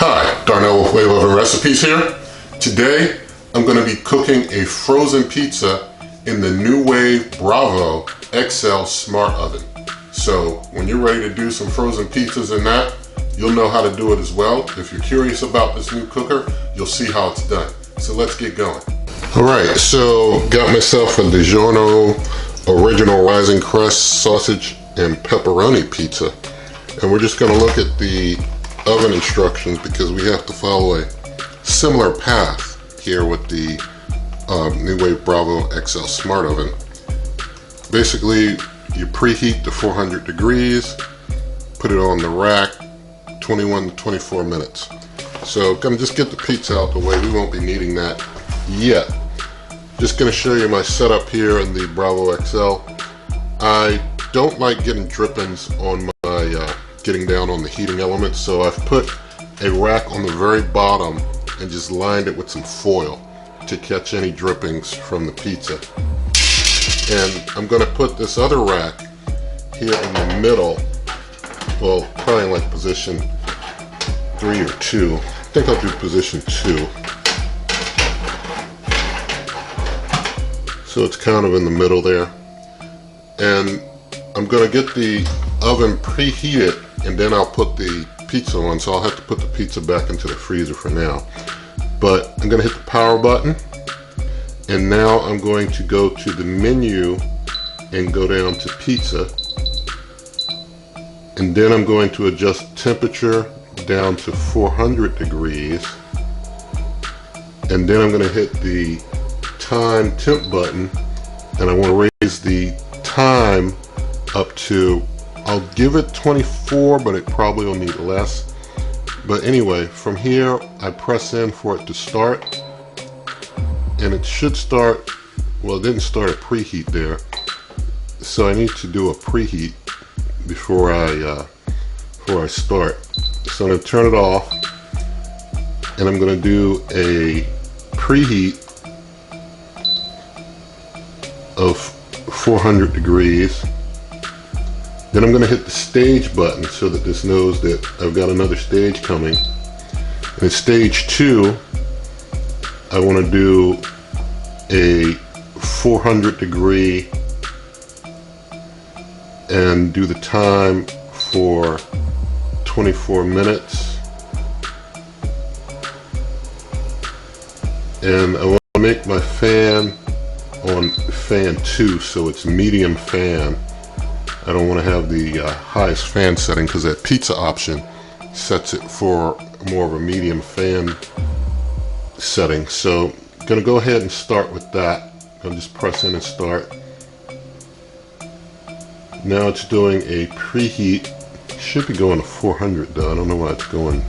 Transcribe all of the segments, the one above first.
Hi, Darnell with Wave Oven Recipes here. Today, I'm going to be cooking a frozen pizza in the NuWave Bravo XL Smart Oven. So when you're ready to do some frozen pizzas in that, you'll know how to do it as well. If you're curious about this new cooker, you'll see how it's done. So let's get going. All right, so got myself a Digiorno original rising crust sausage and pepperoni pizza. And we're just going to look at the oven instructions because we have to follow a similar path here with the NuWave Bravo XL Smart Oven. Basically, you preheat to 400 degrees, put it on the rack, 21 to 24 minutes. So gonna just get the pizza out the way. We won't be needing that yet. Just gonna show you my setup here in the Bravo XL. I don't like getting drippings on my getting down on the heating elements, so I've put a rack on the very bottom and just lined it with some foil to catch any drippings from the pizza. And I'm going to put this other rack here in the middle, well, probably in like position 3 or 2. I think I'll do position 2. So it's kind of in the middle there. And I'm going to get the oven preheated and then I'll put the pizza on, so I'll have to put the pizza back into the freezer for now. But I'm going to hit the power button, and now I'm going to go to the menu and go down to pizza, and then I'm going to adjust temperature down to 400 degrees, and then I'm going to hit the time temp button, and I want to raise the time up to, I'll give it 24, but it probably will need less. But anyway, from here, I press in for it to start. And it should start, well, it didn't start a preheat there. So I need to do a preheat before I start. So I'm going to turn it off. And I'm going to do a preheat of 400 degrees. Then I'm going to hit the stage button so that this knows that I've got another stage coming. And in stage 2, I want to do a 400 degree and do the time for 24 minutes. And I want to make my fan on fan 2, so it's medium fan. I don't want to have the highest fan setting because that pizza option sets it for more of a medium fan setting. So I'm going to go ahead and start with that. I'll just press in and start. Now it's doing a preheat. It should be going to 400 though. I don't know why it's going,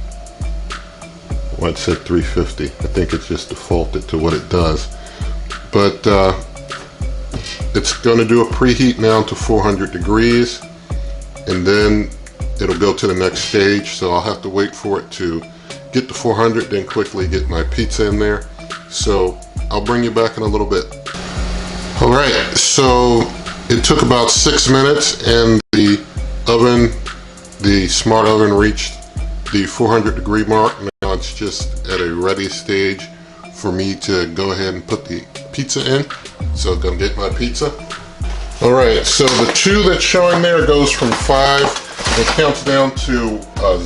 why it said 350. I think it's just defaulted to what it does. But it's going to do a preheat now to 400 degrees, and then it'll go to the next stage. So I'll have to wait for it to get to 400, then quickly get my pizza in there. So I'll bring you back in a little bit. All right, so it took about 6 minutes, and the oven, the smart oven, reached the 400 degree mark. Now it's just at a ready stage for me to go ahead and put the pizza in. So I'm gonna get my pizza. All right, so the 2 that's showing there goes from 5. It counts down to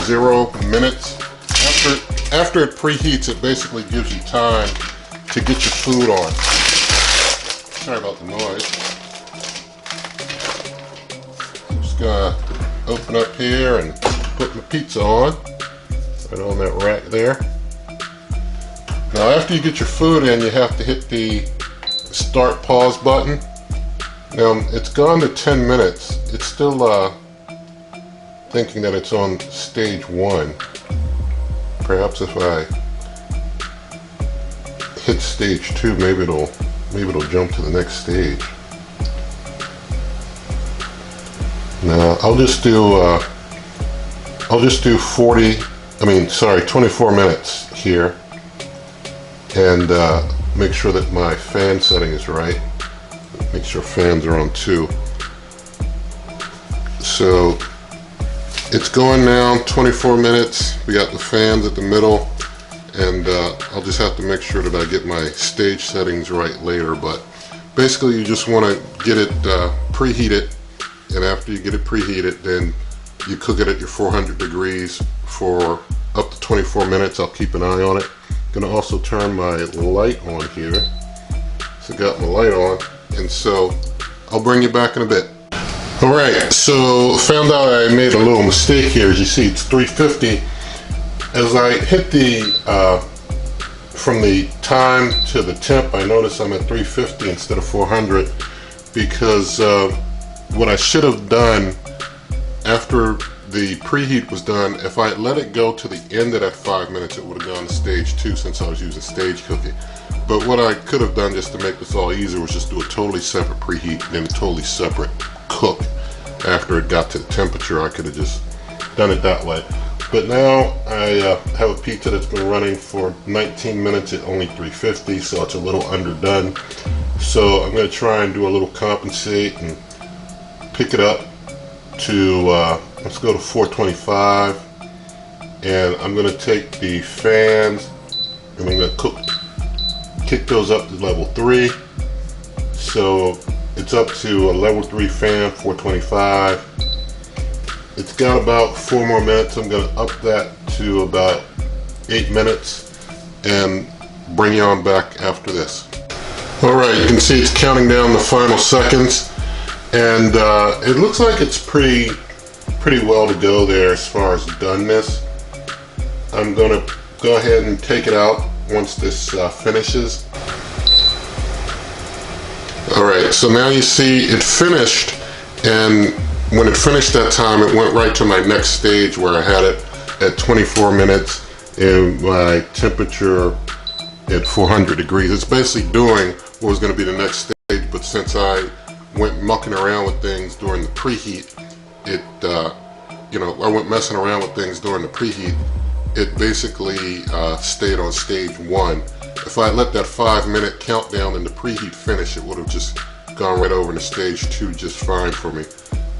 0 minutes. After it preheats, it basically gives you time to get your food on. Sorry about the noise. I'm just gonna open up here and put my pizza on, right on that rack there. Now after you get your food in, you have to hit the start pause button. Now it's gone to 10 minutes. It's still thinking that it's on stage 1. Perhaps if I hit stage 2, maybe it'll jump to the next stage. Now I'll just do 24 minutes here, and make sure that my fan setting is right. Make sure fans are on 2. So It's going now, 24 minutes. We got the fans at the middle, and I'll just have to make sure that I get my stage settings right later. But basically, you just want to get it preheated, and after you get it preheated, then you cook it at your 400 degrees for up to 24 minutes. I'll keep an eye on it. I'm gonna also turn my light on here. So I got my light on, and so I'll bring you back in a bit. All right, so found out I made a little mistake here. As you see, it's 350. As I hit the, from the time to the temp, I notice I'm at 350 instead of 400 because what I should have done after the preheat was done, if I had let it go to the end of that 5 minutes, it would have gone to stage 2 since I was using stage cooking. But what I could have done just to make this all easier was just do a totally separate preheat and then a totally separate cook after it got to the temperature. I could have just done it that way. But now I have a pizza that's been running for 19 minutes at only 350, so it's a little underdone. So I'm going to try and do a little compensate and pick it up to, let's go to 425, and I'm going to take the fans and I'm going to kick those up to level 3. So it's up to a level 3 fan, 425. It's got about 4 more minutes. I'm going to up that to about 8 minutes and bring you on back after this. Alright, you can see it's counting down the final seconds, and it looks like it's pretty well to go there as far as doneness. I'm going to go ahead and take it out once this finishes. Alright, so now you see it finished, and when it finished that time, it went right to my next stage where I had it at 24 minutes and my temperature at 400 degrees. It's basically doing what was going to be the next stage, but since I went mucking around with things during the preheat, I went messing around with things during the preheat, it basically stayed on stage 1. If I let that 5-minute countdown in the preheat finish, it would have just gone right over to stage 2 just fine for me.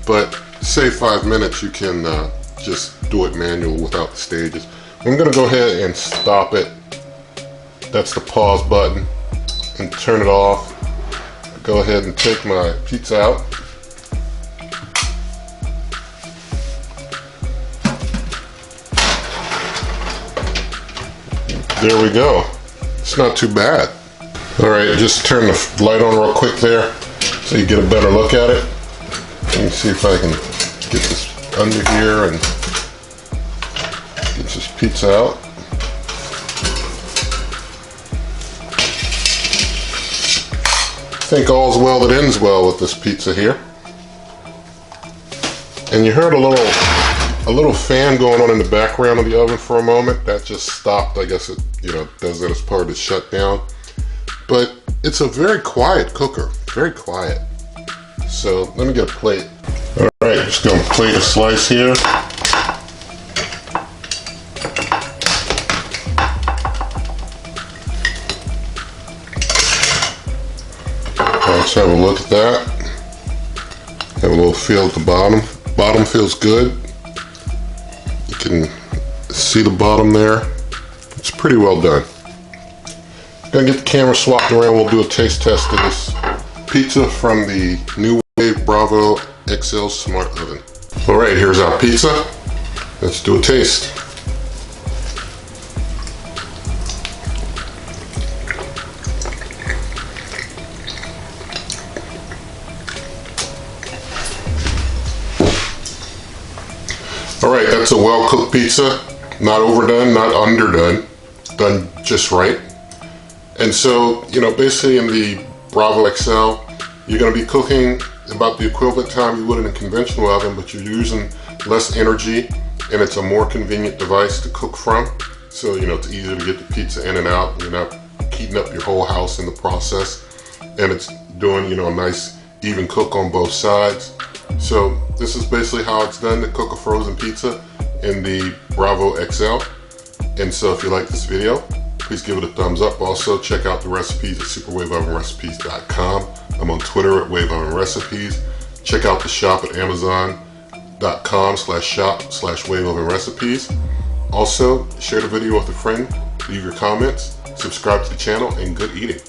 But to save 5 minutes, you can just do it manual without the stages. I'm going to go ahead and stop it. That's the pause button, and turn it off. Go ahead and take my pizza out. There we go. It's not too bad. Alright, just turn the light on real quick there so you get a better look at it. Let me see if I can get this under here and get this pizza out. I think all's well that ends well with this pizza here. And you heard a little fan going on in the background of the oven for a moment. That just stopped. I guess it does that as part of the shutdown. But it's a very quiet cooker, very quiet. So let me get a plate. All right, just gonna plate a slice here. Let's have a look at that. Have a little feel at the bottom. Bottom feels good. You can see the bottom there. It's pretty well done. Gonna get the camera swapped around. We'll do a taste test of this pizza from the NuWave Bravo XL Smart Oven. All right, here's our pizza. Let's do a taste. All right, that's a well-cooked pizza. Not overdone, not underdone. Done just right. And so, basically in the Bravo XL, you're going to be cooking about the equivalent time you would in a conventional oven, but you're using less energy, and it's a more convenient device to cook from. So, it's easier to get the pizza in and out, and you're not heating up your whole house in the process. And it's doing, a nice even cook on both sides. So this is basically how it's done to cook a frozen pizza in the Bravo XL. And so if you like this video, please give it a thumbs up. Also, check out the recipes at superwaveovenrecipes.com. I'm on Twitter at waveovenrecipes. Check out the shop at Amazon. facebook.com/shop/waveovenrecipes. Also, share the video with a friend, leave your comments, subscribe to the channel, and good eating.